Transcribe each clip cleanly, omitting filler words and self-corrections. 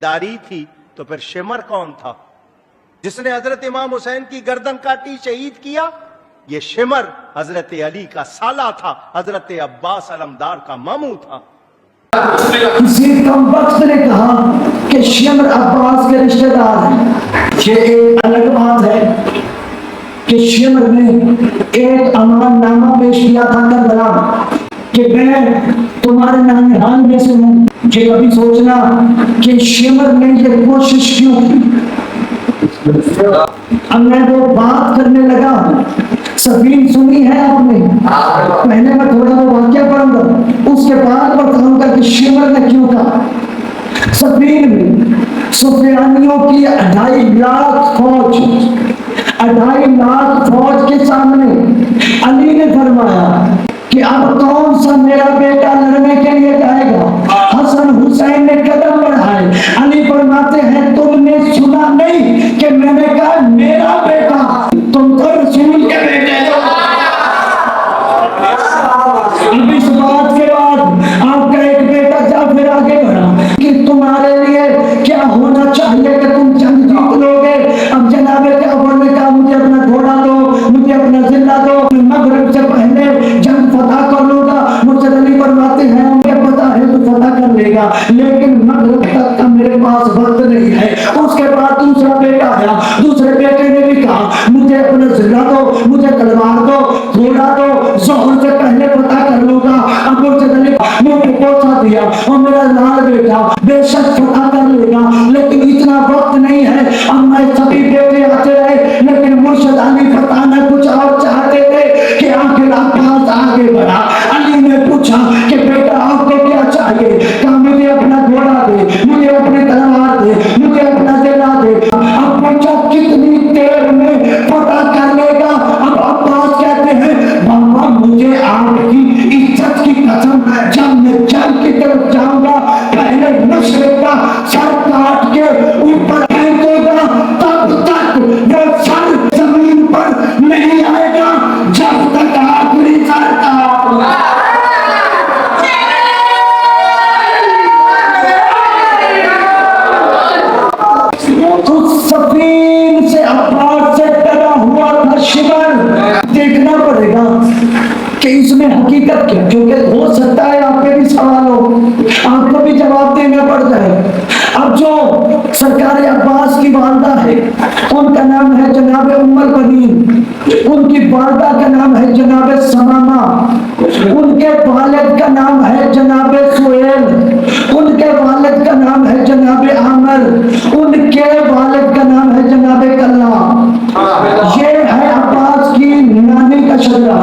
داری تھی تو پھر شمر کون تھا جس نے حضرت امام حسین کی گردن کاٹی، شہید کیا؟ یہ شمر حضرت علی کا سالہ تھا، حضرت عباس علمدار کا ماموں تھا۔ کسی کم وقت نے کہا کہ شمر عباس کے رشتہ دار ہیں۔ یہ ایک الگ بات ہے کہ شمر نے ایک امان نامہ پیش کیا تھا کربلا کہ میں تمہارے ننھال میں سے ہوں۔ یہ ابھی سوچنا کہ شمر نے یہ کوشش کیوں کی۔ اب میں وہ بات کرنے لگا، سفین سنی ہے آپ نے؟ پہلے میں تھوڑا وہ واقعہ پڑھوں گا، اس کے بعد بتاؤں گا کہ شمر نے کیوں کہا۔ سفین میں سفیانیوں کی 2.5 لاکھ فوج، 2.5 لاکھ فوج کے سامنے علی نے فرمایا کہ اب کون سا میرا بیٹا لڑنے کے لیے جائے گا؟ حسن حسین نے قدم بڑھائے، علی فرماتے ہیں تم نے سنا نہیں کہ میں نے کہا میرا بیٹا، تم تو رسول کے بیٹے ہو۔ اب اس بات کے بعد آپ کا ایک بیٹا جعفر آگے بڑھا کہ تمہارے لیے کیا ہونا چاہیے کہ تم جنگ جیت لو گے۔ اب جناب جعفر نے کہا مجھے اپنا گھوڑا دو، مجھے اپنا زندہ دو، میں مغرب سے پہلے جنگ فتح کر لوں گا۔ مرشد علی فرماتے ہیں مجھے پتا ہے تو فتح کر لے گا، لیکن مغرب تک کا میرے پاس وقت نہیں ہے۔ اس کے بعد دوسرا بیٹا آیا، دوسرے بیٹے نے بھی کہا مجھے اپنا زندہ دو، مجھے تلوار دو، گھوڑا دو، ظہر سے پہلے فتح کر لوں گا۔ اب مرشد علی مجھے پوچھا دیا اور میرا لال بیٹا بے شک فتح کر لے گا، لیکن اتنا وقت نہیں ہے۔ اب میں سبھی بیٹے آتے رہے، لیکن مرشد علی فتح کچھ اور چاہتے تھے کہ آخر عباس آگے بڑھا۔ علی نے پوچھا کہ بیٹا آپ کو کیا چاہیے؟ کہا مجھے اپنا گھوڑا دے، مجھے اپنی تلوار دے، مجھے اپنا زندہ دے۔ اب پوچھا کتنی دیر میں فتح کر لے گا؟ اب عباس کہتے ہیں بابا مجھے آپ کی عزت کی قسم، جب میں جنگ کی طرف جاؤں گا پہلے مشرق کا سر کاٹ کے اوپر پھینکے گا، تب تک وہ سر زمین پر نہیں آئے گا جب تک آخری سر کاٹ ہوگا۔ اس سفین سے عباس سے ڈرا ہوا تھا شمر۔ دیکھنا پڑے گا کہ اس میں حقیقت کیا، کیونکہ ہو سکتا ہے آپ کے بھی سوال ہو، آپ کو بھی جواب دینا پڑ جائے۔ اب جو سرکار عباس کی والدہ ہے ان کا نام ہے جناب ام البنین، ان کی والدہ کا نام ہے جناب ثمامہ، ان کے والد کا نام ہے جناب سہیل، ان کے والد کا نام ہے جناب عامر، ان کے والد کا نام ہے جناب کلہ۔ یہ ہے عباس کی نانی کا شجرہ۔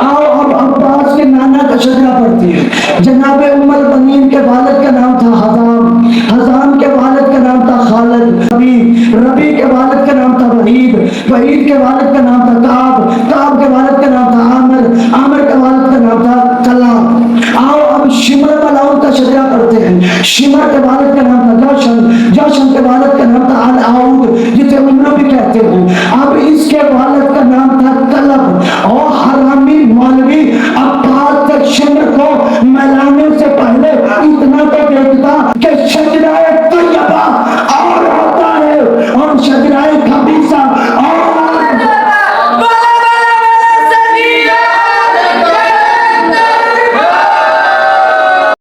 آؤ اب عباس کے نانا کا شجرہ پڑھتی ہے۔ جناب ام البنین کے والد کا نام تھا حزام، حزام کے والد کا نام تھا خالد، ربی کے والد کا نام تھا وحید، وحید کے والد کا نام تھا کعب، کعب کے والد کا نام تھا عامر، عامر کے والد کا نام تھا کلہ۔ آؤ اب شمر ملاؤں کا شجرہ پڑھتے ہیں۔ شمر کے والد کا نام تھا جوشن، جوشن کے والد کا نام تھا العود جسے امرو بھی کہتے ہیں۔ اب اس کے والد